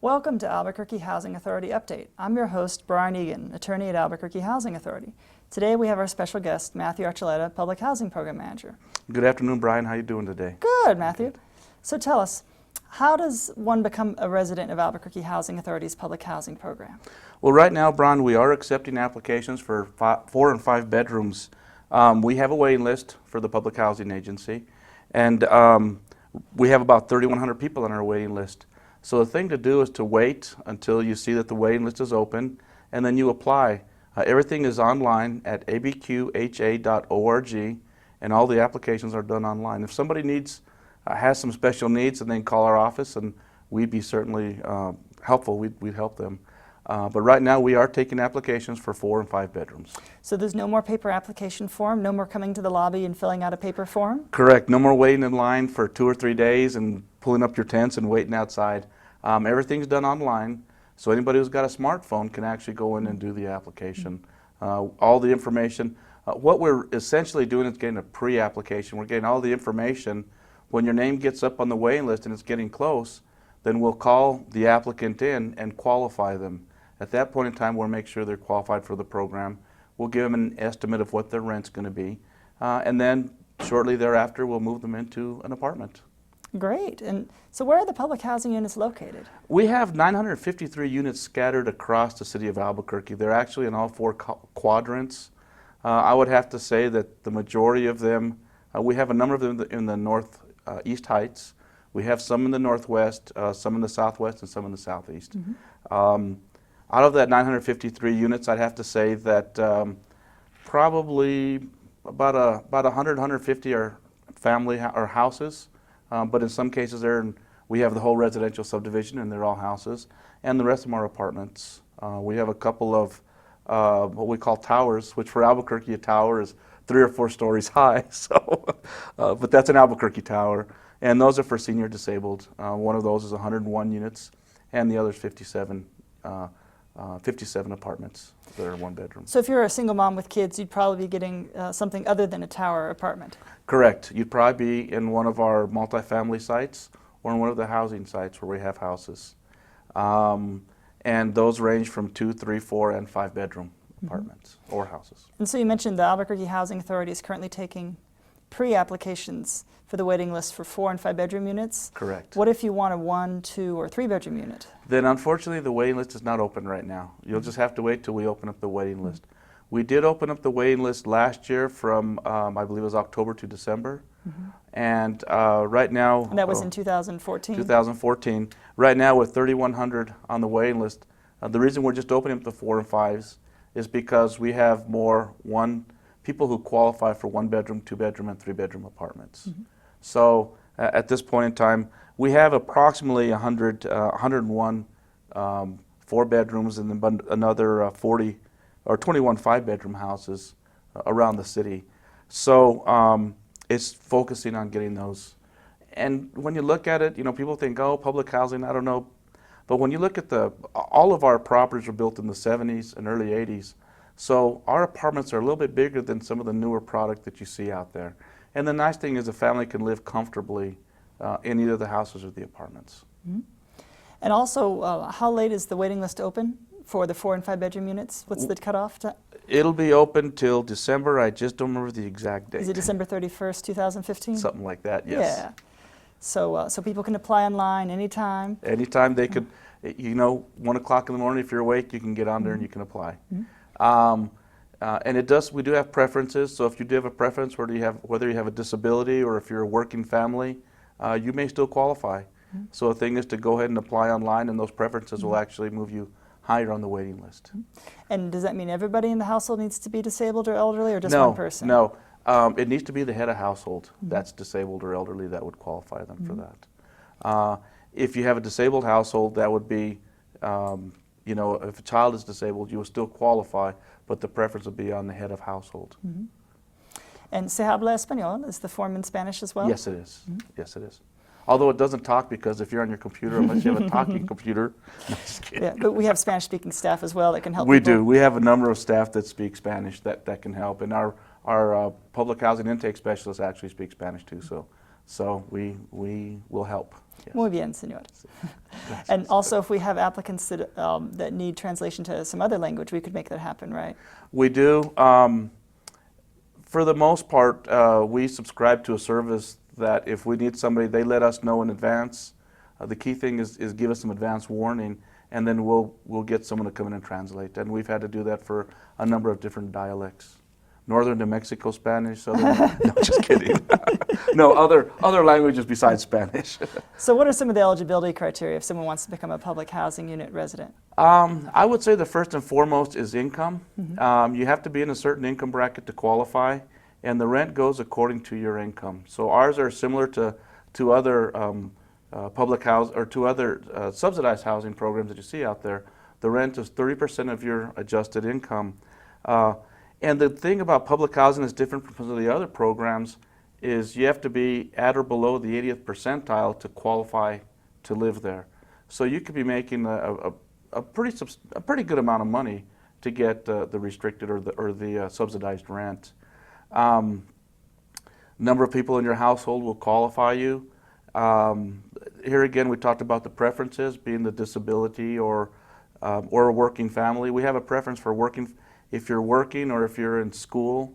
Welcome to Albuquerque Housing Authority Update. I'm your host, Brian Egan, attorney at Albuquerque Housing Authority. Today we have our special guest, Matthew Archuleta, Public Housing Program Manager. Good afternoon, Brian. How are you doing today? Good, Matthew. So tell us, how does one become a resident of Albuquerque Housing Authority's Public Housing Program? Well, right now, Brian, we are accepting applications for 4 and 5 bedrooms. We have a waiting list for the Public Housing Agency, and we have about 3,100 people on our waiting list. So the thing to do is to wait until you see that the waiting list is open, and then you apply. Everything is online at abqha.org, and all the applications are done online. If somebody has some special needs, then they can call our office, and we'd be certainly helpful. We'd help them. But right now we are taking applications for 4 and 5 bedrooms. So there's no more paper application form, no more coming to the lobby and filling out a paper form? Correct. No more waiting in line for 2 or 3 days and pulling up your tents and waiting outside. Everything's done online, so anybody who's got a smartphone can actually go in and do the application. All the information. What we're essentially doing is getting a pre-application. We're getting all the information. When your name gets up on the waiting list and it's getting close, then we'll call the applicant in and qualify them. At that point in time, we'll make sure they're qualified for the program. We'll give them an estimate of what their rent's going to be, and then shortly thereafter, we'll move them into an apartment. Great. And so where are the public housing units located? We have 953 units scattered across the city of Albuquerque. They're actually in all 4 quadrants. I would have to say that the majority of them, we have a number of them in the northeast Heights. We have some in the northwest, some in the southwest, and some in the southeast. Out of that 953 units, I'd have to say that probably about 100, 150 are family or houses, but in some cases we have the whole residential subdivision and they're all houses, and the rest of them are apartments. We have a couple of what we call towers, which for Albuquerque a tower is 3 or 4 stories high, so but that's an Albuquerque tower, and those are for senior disabled. One of those is 101 units, and the other is 57 apartments that are 1 bedroom. So if you're a single mom with kids, you'd probably be getting something other than a tower apartment. Correct. You'd probably be in one of our multifamily sites or in one of the housing sites where we have houses. And those range from 2, 3, 4, and 5 bedroom apartments or houses. And so you mentioned the Albuquerque Housing Authority is currently taking pre-applications for the waiting list for 4 and 5 bedroom units. Correct. What if you want a 1, 2, or 3 bedroom unit? Then unfortunately the waiting list is not open right now. You'll just have to wait till we open up the waiting list. We did open up the waiting list last year from I believe it was October to December, and right now. And that was in 2014? 2014. Right now with 3,100 on the waiting list, the reason we're just opening up the 4 and 5s is because we have more people who qualify for 1 bedroom, 2 bedroom, and 3 bedroom apartments. So at this point in time, we have approximately 101 4 bedrooms and then another 40 or 21 5 bedroom houses around the city. So it's focusing on getting those. And when you look at it, people think, oh, public housing, I don't know. But when you look at all of our properties were built in the 70s and early 80s. So our apartments are a little bit bigger than some of the newer product that you see out there. And the nice thing is a family can live comfortably in either the houses or the apartments. And also, how late is the waiting list open for the 4 and 5 bedroom units? What's the cutoff time? It'll be open till December. I just don't remember the exact date. Is it December 31st, 2015? Something like that, yes. Yeah. So people can apply online anytime? Anytime they could, 1 o'clock in the morning if you're awake, you can get on there and you can apply. And we do have preferences, so if you do have a preference, whether you have a disability or if you're a working family, you may still qualify. So the thing is to go ahead and apply online, and those preferences will actually move you higher on the waiting list. And does that mean everybody in the household needs to be disabled or elderly, or just one person? No, it needs to be the head of household that's disabled or elderly that would qualify them for that. If you have a disabled household, that would be if a child is disabled, you will still qualify, but the preference would be on the head of household. And se habla español? Is the form in Spanish as well? Yes, it is. Yes, it is. Although it doesn't talk, because if you're on your computer, unless you have a talking computer. No, just kidding. Yeah, but we have Spanish-speaking staff as well that can help We people. do. We have a number of staff that speak Spanish that can help, and our public housing intake specialists actually speak Spanish too. So we will help. Yes. Muy bien, señor. And also, if we have applicants that need translation to some other language, we could make that happen, right? We do. For the most part, we subscribe to a service that if we need somebody, they let us know in advance. The key thing is give us some advance warning, and then we'll get someone to come in and translate. And we've had to do that for a number of different dialects. Northern New Mexico Spanish, Southern, no, just kidding. No, other languages besides Spanish. So what are some of the eligibility criteria if someone wants to become a public housing unit resident? I would say the first and foremost is income. You have to be in a certain income bracket to qualify, and the rent goes according to your income. So ours are similar to other public house or to other subsidized housing programs that you see out there. The rent is 30% of your adjusted income. And the thing about public housing is different from some of the other programs is you have to be at or below the 80th percentile to qualify to live there. So you could be making a pretty good amount of money to get the restricted or the subsidized rent. Number of people in your household will qualify you. Here again, we talked about the preferences being the disability or a working family. We have a preference for working. If you're working or if you're in school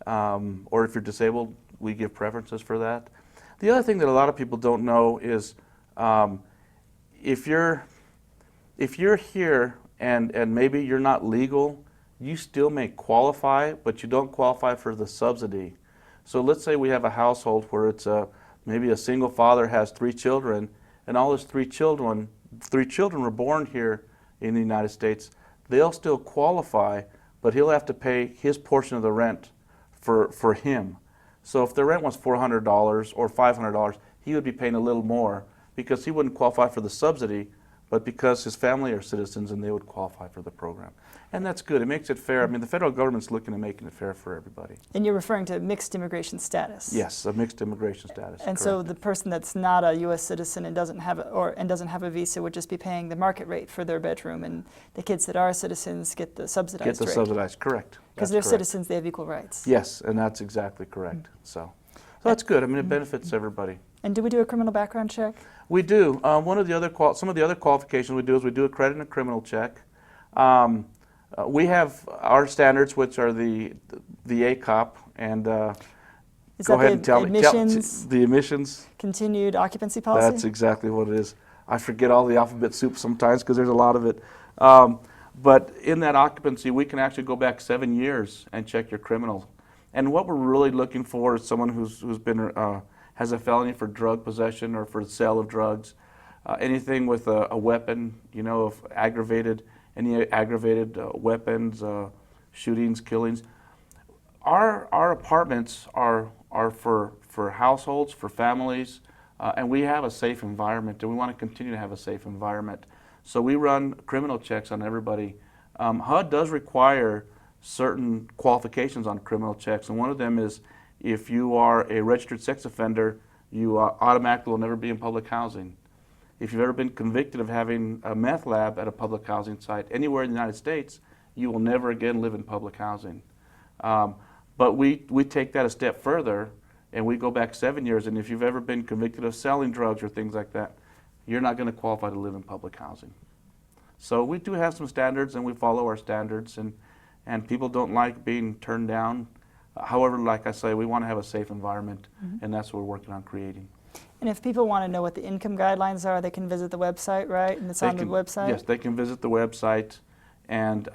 or if you're disabled, we give preferences for that. The other thing that a lot of people don't know is if you're here and maybe you're not legal, you still may qualify, but you don't qualify for the subsidy. So let's say we have a household where it's maybe a single father has 3 children, and all his 3 children were born here in the United States. They'll still qualify, but he'll have to pay his portion of the rent for him. So if the rent was $400 or $500, he would be paying a little more because he wouldn't qualify for the subsidy, but because his family are citizens and they would qualify for the program. And that's good. It makes it fair. I mean, the federal government's looking at making it fair for everybody. And you're referring to mixed immigration status? Yes, a mixed immigration status. And correct. So the person that's not a U.S. citizen and doesn't have a visa would just be paying the market rate for their bedroom, and the kids that are citizens get the subsidized rate. Get the subsidized, correct. Because they're citizens, they have equal rights. Yes, and that's exactly correct. So that's good. I mean, it benefits everybody. And do we do a criminal background check? We do. Some of the other qualifications we do is we do a credit and a criminal check. We have our standards, which are the ACOP, and Is go that ahead and tell admissions, me. The admissions. Continued occupancy policy? That's exactly what it is. I forget all the alphabet soup sometimes because there's a lot of it. But in that occupancy, we can actually go back 7 years and check your criminal. And what we're really looking for is someone who's been has a felony for drug possession or for the sale of drugs, anything with a weapon, you know, of any aggravated weapons, shootings, killings. Our apartments are for households, for families, and we have a safe environment, and we want to continue to have a safe environment. So we run criminal checks on everybody. HUD does require certain qualifications on criminal checks, and one of them is if you are a registered sex offender, you automatically will never be in public housing. If you've ever been convicted of having a meth lab at a public housing site anywhere in the United States, you will never again live in public housing. But we take that a step further, and we go back 7 years, and if you've ever been convicted of selling drugs or things like that, you're not going to qualify to live in public housing. So we do have some standards, and we follow our standards, and people don't like being turned down. However, like I say, we want to have a safe environment, and that's what we're working on creating. And if people want to know what the income guidelines are, they can visit the website, right? And it's on the website? Yes, they can visit the website and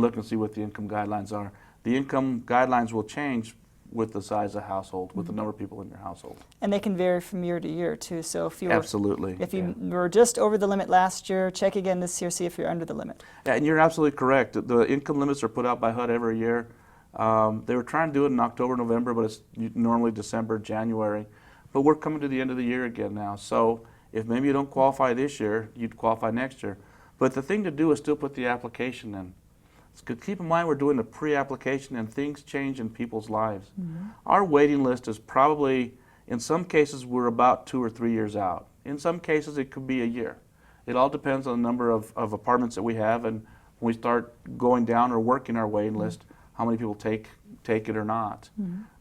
look and see what the income guidelines are. The income guidelines will change with the size of the household, with the number of people in your household. And they can vary from year to year, too. So if you were, absolutely, if you were just over the limit last year, check again this year, see if you're under the limit. Yeah, and you're absolutely correct. The income limits are put out by HUD every year. They were trying to do it in October, November, but it's normally December, January. But we're coming to the end of the year again now. So if maybe you don't qualify this year, you'd qualify next year. But the thing to do is still put the application in. So keep in mind we're doing a pre-application and things change in people's lives. Our waiting list is probably, in some cases, we're about 2 or 3 years out. In some cases, it could be a year. It all depends on the number of apartments that we have, and when we start going down or working our waiting list, how many people take it or not.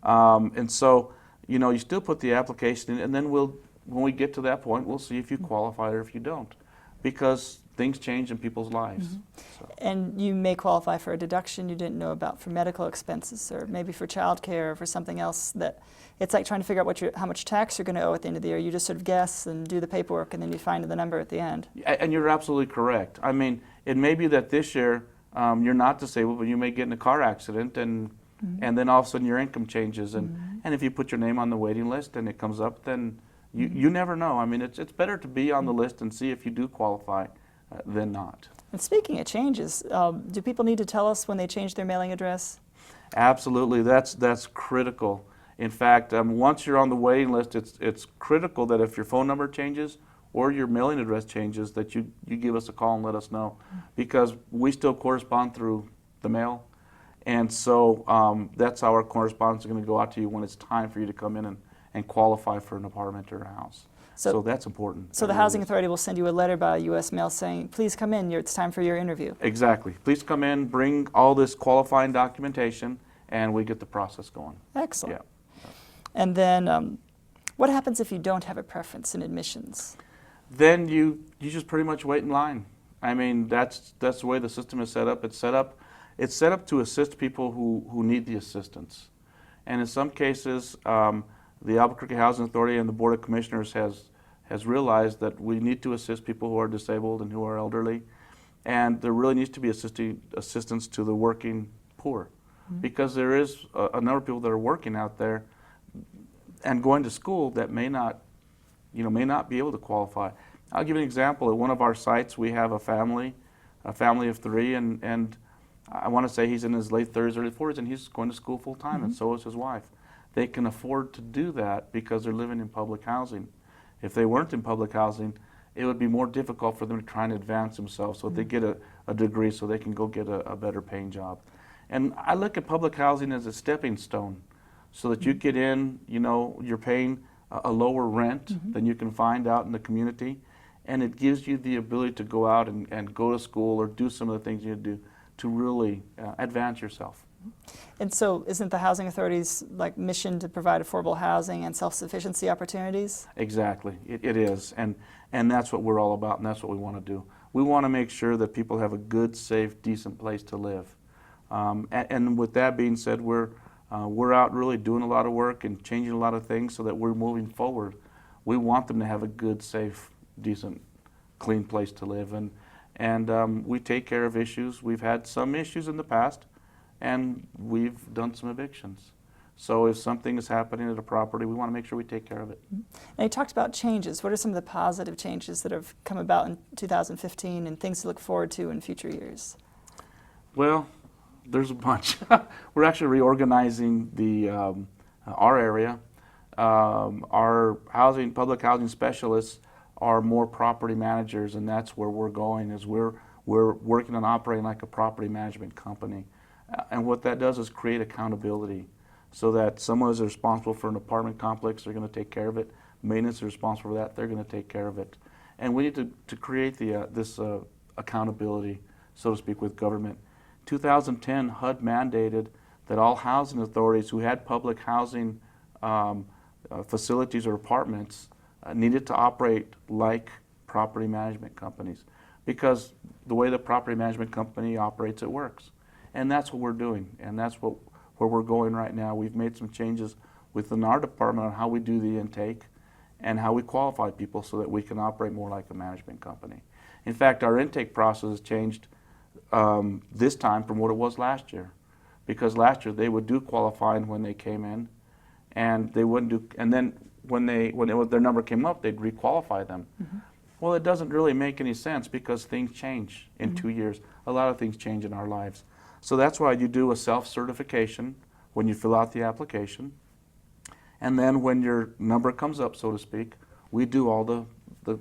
And so, you know, you still put the application in, and then when we get to that point, we'll see if you qualify or if you don't, because things change in people's lives. So. And you may qualify for a deduction you didn't know about for medical expenses, or maybe for child care, or for something else. That it's like trying to figure out how much tax you're going to owe at the end of the year. You just sort of guess and do the paperwork, and then you find the number at the end. And you're absolutely correct. I mean, it may be that this year you're not disabled, but you may get in a car accident, and then all of a sudden your income changes, and if you put your name on the waiting list and it comes up, then you never know. I mean, it's better to be on the list and see if you do qualify than not. And speaking of changes, do people need to tell us when they change their mailing address? Absolutely, that's critical. In fact, once you're on the waiting list, it's critical that if your phone number changes or your mailing address changes, that you give us a call and let us know, because we still correspond through the mail, and so that's how our correspondence is going to go out to you when it's time for you to come in and qualify for an apartment or a house. So that's important. So the Housing Authority will send you a letter by U.S. mail saying, please come in, it's time for your interview. Exactly. Please come in, bring all this qualifying documentation, and we get the process going. Excellent. Yeah. And then what happens if you don't have a preference in admissions? Then you just pretty much wait in line. I mean, that's the way the system is set up. It's set up to assist people who need the assistance. And in some cases, the Albuquerque Housing Authority and the Board of Commissioners has realized that we need to assist people who are disabled and who are elderly, and there really needs to be assistance to the working poor, because there is a number of people that are working out there and going to school that may not be able to qualify. I'll give you an example. At one of our sites, we have a family of three, and I want to say he's in his late 30s, early 40s, and he's going to school full time, and so is his wife. They can afford to do that because they're living in public housing. If they weren't in public housing, it would be more difficult for them to try and advance themselves, so they get a degree so they can go get a better paying job. And I look at public housing as a stepping stone, so that you get in, you're paying a lower rent than you can find out in the community, and it gives you the ability to go out and go to school or do some of the things you do to really advance yourself. And so isn't the Housing Authority's mission to provide affordable housing and self-sufficiency opportunities? Exactly, it is, and that's what we're all about, and that's what we want to do. We want to make sure that people have a good, safe, decent place to live. And with that being said, we're out really doing a lot of work and changing a lot of things so that we're moving forward. We want them to have a good, safe, decent, clean place to live, and we take care of issues. We've had some issues in the past, and we've done some evictions. So if something is happening at a property, we want to make sure we take care of it. Now, you talked about changes. What are some of the positive changes that have come about in 2015 and things to look forward to in future years? Well, there's a bunch. We're actually reorganizing our area. Our public housing specialists are more property managers, and that's where we're going. Is we're working on operating like a property management company. And what that does is create accountability, so that someone is responsible for an apartment complex, they're going to take care of it. Maintenance is responsible for that, they're going to take care of it. And we need to create this accountability, so to speak, with government. 2010, HUD mandated that all housing authorities who had public housing facilities or apartments needed to operate like property management companies, because the way the property management company operates, it works. And that's what we're doing, and that's where we're going right now. We've made some changes within our department on how we do the intake and how we qualify people so that we can operate more like a management company. In fact, our intake process has changed this time from what it was last year, because last year they would do qualifying when they came in, and they wouldn't do, and then when their number came up, they'd requalify them. Well, it doesn't really make any sense, because things change in 2 years. A lot of things change in our lives. So that's why you do a self-certification when you fill out the application. And then when your number comes up, so to speak, we do all the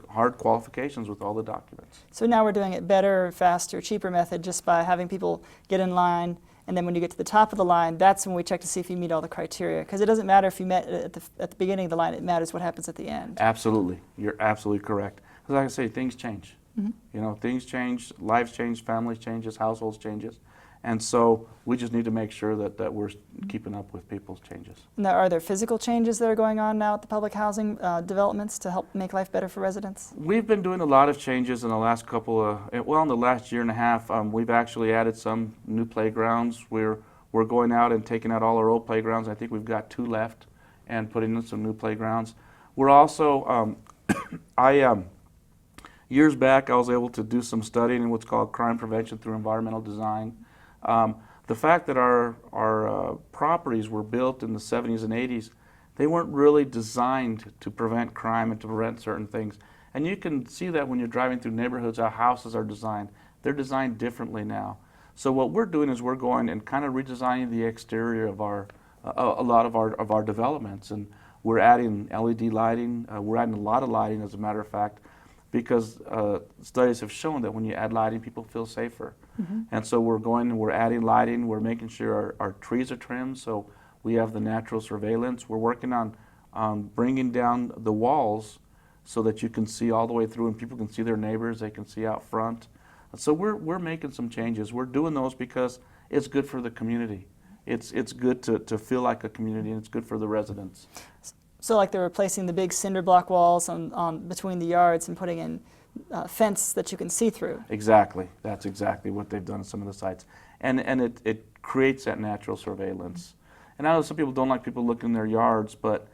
hard qualifications with all the documents. So now we're doing it better, faster, cheaper method, just by having people get in line, and then when you get to the top of the line, that's when we check to see if you meet all the criteria. Because it doesn't matter if you met at the beginning of the line, it matters what happens at the end. Absolutely. You're absolutely correct. Because like I say, things change. Things change, lives change, families changes, households changes. And so we just need to make sure that we're keeping up with people's changes. Now, are there physical changes that are going on now at the public housing developments to help make life better for residents? We've been doing a lot of changes in the last in the last year and a half. We've actually added some new playgrounds. We're going out and taking out all our old playgrounds. I think we've got 2 left and putting in some new playgrounds. We're also, years back I was able to do some studying in what's called crime prevention through environmental design. The fact that our properties were built in the 70s and 80s, they weren't really designed to prevent crime and to prevent certain things. And you can see that when you're driving through neighborhoods, how houses are designed. They're designed differently now. So what we're doing is we're going and kind of redesigning the exterior of a lot of our developments, and we're adding LED lighting. We're adding a lot of lighting, as a matter of fact, because studies have shown that when you add lighting, people feel safer. Mm-hmm. And so we're going and we're adding lighting. We're making sure our trees are trimmed so we have the natural surveillance. We're working on bringing down the walls so that you can see all the way through and people can see their neighbors. They can see out front. So we're making some changes. We're doing those because it's good for the community. It's good to feel like a community, and it's good for the residents. So like they're replacing the big cinder block walls on between the yards and putting in fence that you can see through. Exactly. That's exactly what they've done at some of the sites. And it creates that natural surveillance. And I know some people don't like people looking in their yards, but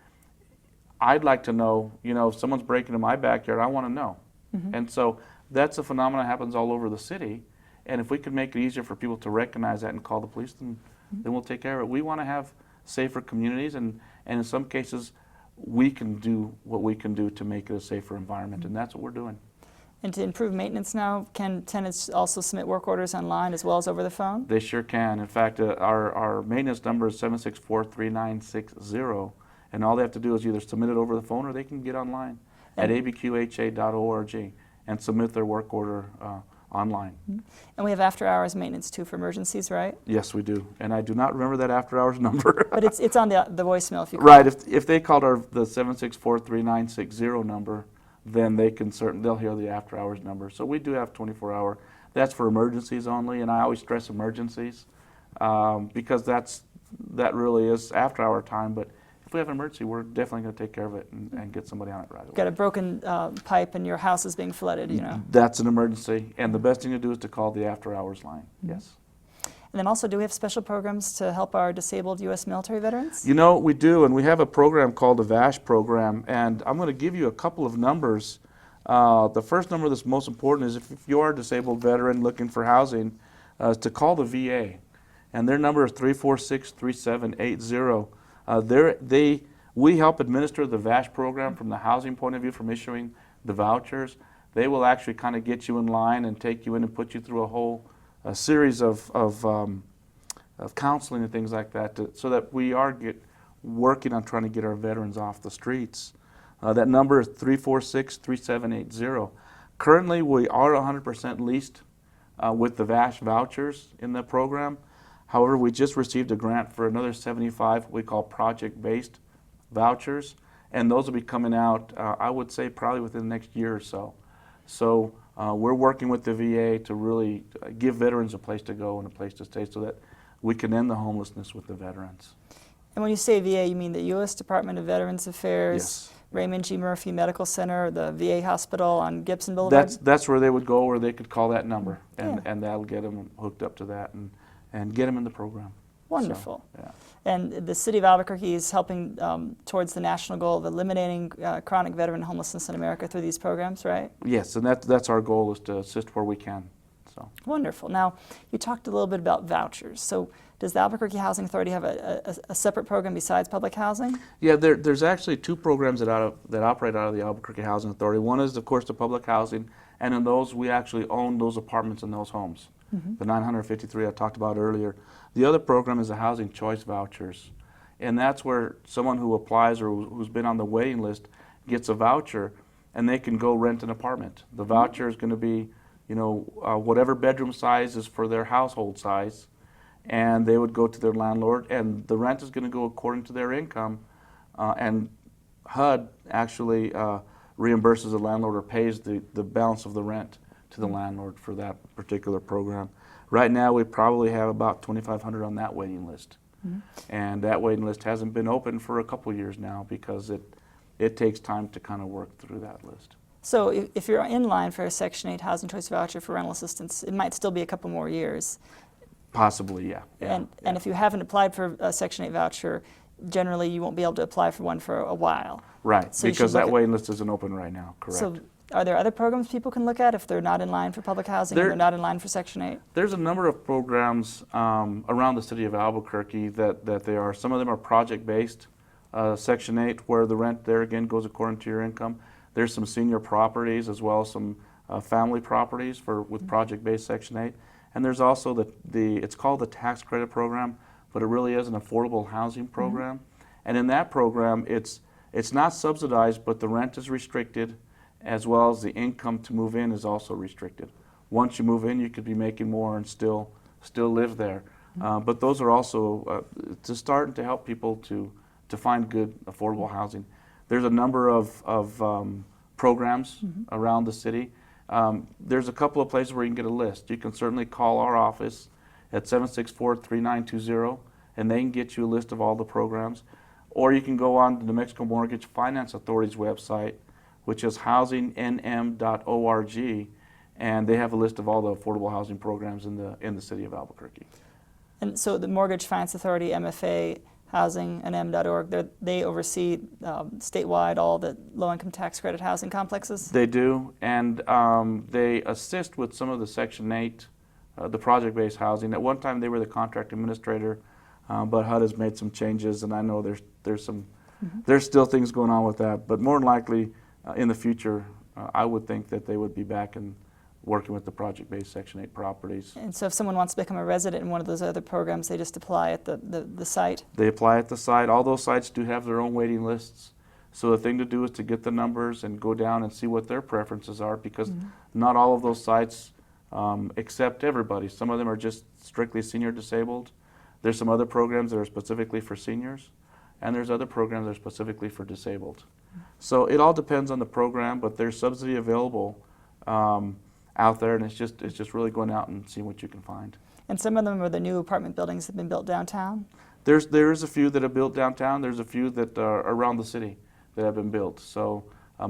I'd like to know, if someone's breaking in my backyard, I want to know. Mm-hmm. And so that's a phenomenon that happens all over the city. And if we could make it easier for people to recognize that and call the police, then we'll take care of it. We want to have safer communities, and in some cases, we can do what we can do to make it a safer environment, and that's what we're doing. And to improve maintenance now, can tenants also submit work orders online as well as over the phone? They sure can. In fact, our maintenance number is 764-3960, and all they have to do is either submit it over the phone or they can get online at abqha.org and submit their work order online. Mm-hmm. And we have after-hours maintenance too for emergencies, right? Yes, we do. And I do not remember that after-hours number. But it's on the voicemail if you call. Right. If they called the 764-3960 number, then they'll hear the after-hours number. So we do have 24-hour. That's for emergencies only, and I always stress emergencies because that really is after-hour time. But if we have an emergency, we're definitely going to take care of it and get somebody on it right away. Got a broken pipe and your house is being flooded, That's an emergency, and the best thing to do is to call the after-hours line. Mm-hmm. Yes. And then also, do we have special programs to help our disabled U.S. military veterans? We do, and we have a program called the VASH program, and I'm going to give you a couple of numbers. The first number that's most important is if you are a disabled veteran looking for housing, to call the VA, and their number is 346-3780. We help administer the VASH program from the housing point of view, from issuing the vouchers. They will actually kind of get you in line and take you in and put you through a series of counseling and things like that, so that we are working on trying to get our veterans off the streets. That number is 346-3780. Currently, we are 100% leased with the VASH vouchers in the program. However, we just received a grant for another 75 we call project-based vouchers, and those will be coming out, I would say, probably within the next year or so. So we're working with the VA to really give veterans a place to go and a place to stay so that we can end the homelessness with the veterans. And when you say VA, you mean the U.S. Department of Veterans Affairs, yes. Raymond G. Murphy Medical Center, the VA hospital on Gibson Boulevard? That's where they would go, where they could call that number, and that'll get them hooked up to that and get them in the program. Wonderful. So, yeah. And the City of Albuquerque is helping towards the national goal of eliminating chronic veteran homelessness in America through these programs, right? Yes, and that's our goal, is to assist where we can. So. Wonderful. Now, you talked a little bit about vouchers. So does the Albuquerque Housing Authority have a separate program besides public housing? Yeah, there's actually 2 programs that operate out of the Albuquerque Housing Authority. One is, of course, the public housing, and in those we actually own those apartments and those homes. Mm-hmm. The 953 I talked about earlier. The other program is the Housing Choice Vouchers, and that's where someone who applies or who's been on the waiting list gets a voucher, and they can go rent an apartment. The voucher is going to be, whatever bedroom size is for their household size, and they would go to their landlord, and the rent is going to go according to their income, and HUD actually reimburses the landlord or pays the balance of the rent to the landlord for that particular program. Right now, we probably have about 2,500 on that waiting list. And that waiting list hasn't been open for a couple years now because it takes time to kind of work through that list. So if you're in line for a Section 8 housing choice voucher for rental assistance, it might still be a couple more years. Possibly, yeah. And if you haven't applied for a Section 8 voucher, generally you won't be able to apply for one for a while. Right, So you because should look that at- waiting list isn't open right now, correct. So are there other programs people can look at if they're not in line for public housing and they're not in line for Section 8? There's a number of programs around the city of Albuquerque that they are. Some of them are project-based, Section 8, where the rent there again goes according to your income. There's some senior properties as well as some family properties with project-based Section 8. And there's also it's called the tax credit program, but it really is an affordable housing program. And in that program, it's not subsidized, but the rent is restricted, as well as the income to move in is also restricted. Once you move in, you could be making more and still live there. But those are also to start and to help people to find good affordable housing. There's a number of programs around the city. There's a couple of places where you can get a list. You can certainly call our office at 764-3920, and they can get you a list of all the programs. Or you can go on to the New Mexico Mortgage Finance Authority's website, which is housingnm.org, and they have a list of all the affordable housing programs in the city of Albuquerque. And so the Mortgage Finance Authority, MFA, housing.nm.org, they oversee statewide all the low-income tax credit housing complexes? They do, and they assist with some of the Section 8, the project-based housing. At one time, they were the contract administrator, but HUD has made some changes, and I know there's still things going on with that. But more than likely, in the future, I would think that they would be back and working with the project-based Section 8 properties. And so if someone wants to become a resident in one of those other programs, they just apply at the site? They apply at the site. All those sites do have their own waiting lists. So the thing to do is to get the numbers and go down and see what their preferences are, because not all of those sites accept everybody. Some of them are just strictly senior disabled. There's some other programs that are specifically for seniors, and there's other programs that are specifically for disabled. So it all depends on the program, but there's subsidy available out there, and it's just really going out and seeing what you can find. And some of them are the new apartment buildings that have been built downtown? There is a few that are built downtown. There's a few that are around the city that have been built. So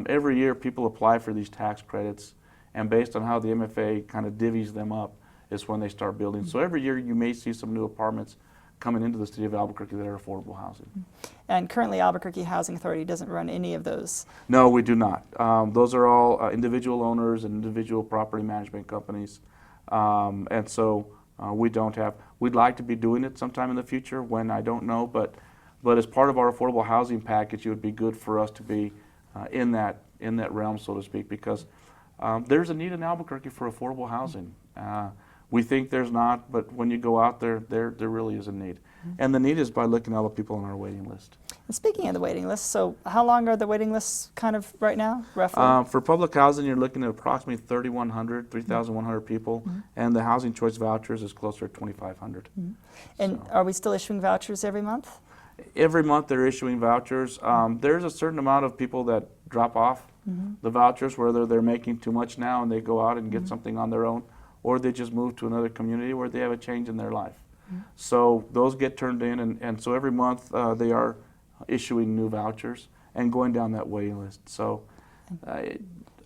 every year people apply for these tax credits, and based on how the MFA kind of divvies them up is when they start building. So every year you may see some new apartments coming into the city of Albuquerque that are affordable housing. And currently Albuquerque Housing Authority doesn't run any of those? No, we do not. Those are all individual owners and individual property management companies. And so we don't have, we'd like to be doing it sometime in the future, when I don't know, but as part of our affordable housing package, it would be good for us to be in that realm, so to speak, because there's a need in Albuquerque for affordable housing. We think there's not, but when you go out there, there really is a need. And the need is by looking at all the people on our waiting list. And speaking of the waiting list, so how long are the waiting lists kind of right now, roughly? For public housing, you're looking at approximately 3,100 people, and the housing choice vouchers is closer to 2,500. And are we still issuing vouchers every month? Every month they're issuing vouchers. There's a certain amount of people that drop off the vouchers, whether they're making too much now and they go out and get something on their own, or they just move to another community where they have a change in their life. So those get turned in, and so every month they are issuing new vouchers and going down that waiting list. So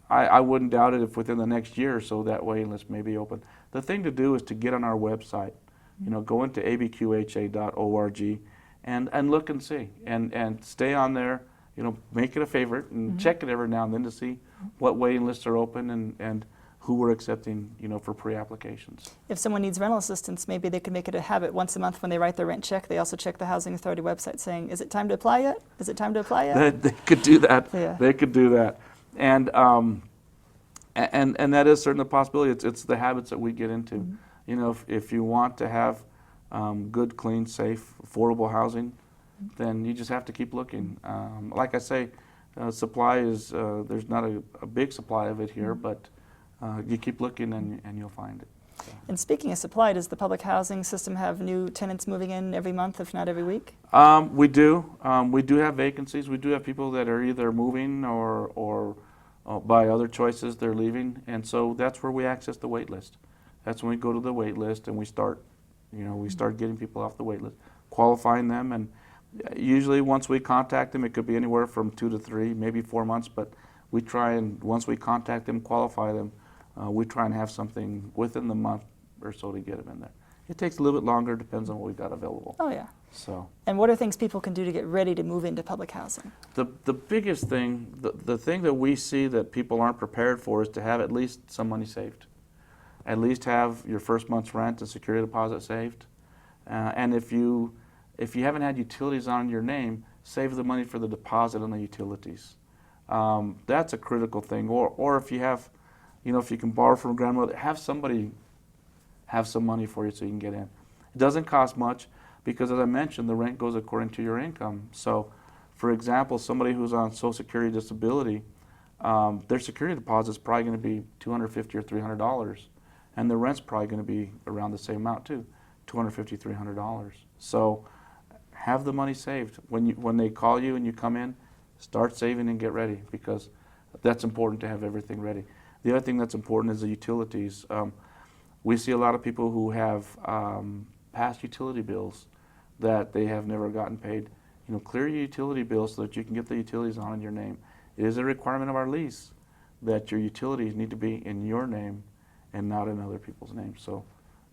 I wouldn't doubt it if within the next year or so that waiting list may be open. The thing to do is to get on our website, go into abqa.org and look and see, and stay on there, make it a favorite and check it every now and then to see what waiting lists are open and who we're accepting, for pre-applications. If someone needs rental assistance, maybe they could make it a habit once a month when they write their rent check. They also check the Housing Authority website saying, is it time to apply yet? Is it time to apply yet? They could do that. Yeah. They could do that. And that is certainly a possibility. It's the habits that we get into. If you want to have good, clean, safe, affordable housing, then you just have to keep looking. Like I say, supply is, there's not a big supply of it here, but you keep looking and you'll find it. So. And speaking of supply, does the public housing system have new tenants moving in every month, if not every week? We do. We do have vacancies. We do have people that are either moving or by other choices they're leaving, and so that's where we access the wait list. that's when we go to the wait list and we start, we start getting people off the wait list, qualifying them, and usually once we contact them, it could be anywhere from 2 to 3, maybe 4 months, but we try and, once we contact them, qualify them, we try and have something within the month or so to get them in there. It takes a little bit longer, depends on what we've got available. Oh, yeah. So. And what are things people can do to get ready to move into public housing? The biggest thing, the thing that we see that people aren't prepared for is to have at least some money saved. At least have your first month's rent and security deposit saved. And if you haven't had utilities on your name, save the money for the deposit on the utilities. That's a critical thing. Or if you have, if you can borrow from grandmother, have somebody have some money for you so you can get in. It doesn't cost much because, as I mentioned, the rent goes according to your income. So, for example, somebody who's on Social Security disability, their security deposit is probably going to be $250 or $300, and the rent's probably going to be around the same amount too, $250, $300. So, have the money saved. When they call you and you come in, start saving and get ready, because that's important to have everything ready. The other thing that's important is the utilities. We see a lot of people who have past utility bills that they have never gotten paid. Clear your utility bills so that you can get the utilities on in your name. It is a requirement of our lease that your utilities need to be in your name and not in other people's names. So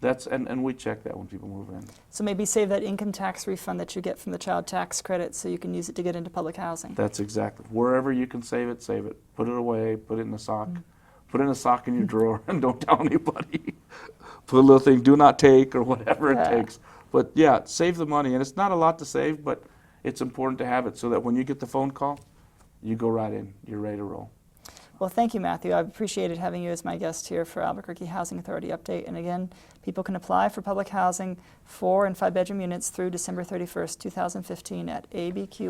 that's, and we check that when people move in. So maybe save that income tax refund that you get from the child tax credit so you can use it to get into public housing. That's exactly. Wherever you can save it, save it. Put it away, put it in a sock. Put in a sock in your drawer and don't tell anybody. Put a little thing, do not take, or whatever it takes. But yeah, save the money. And it's not a lot to save, but it's important to have it so that when you get the phone call, you go right in. You're ready to roll. Well, thank you, Matthew. I've appreciated having you as my guest here for Albuquerque Housing Authority Update. And again, people can apply for public housing 4 and 5 bedroom units through December 31st, 2015 at abqha.org.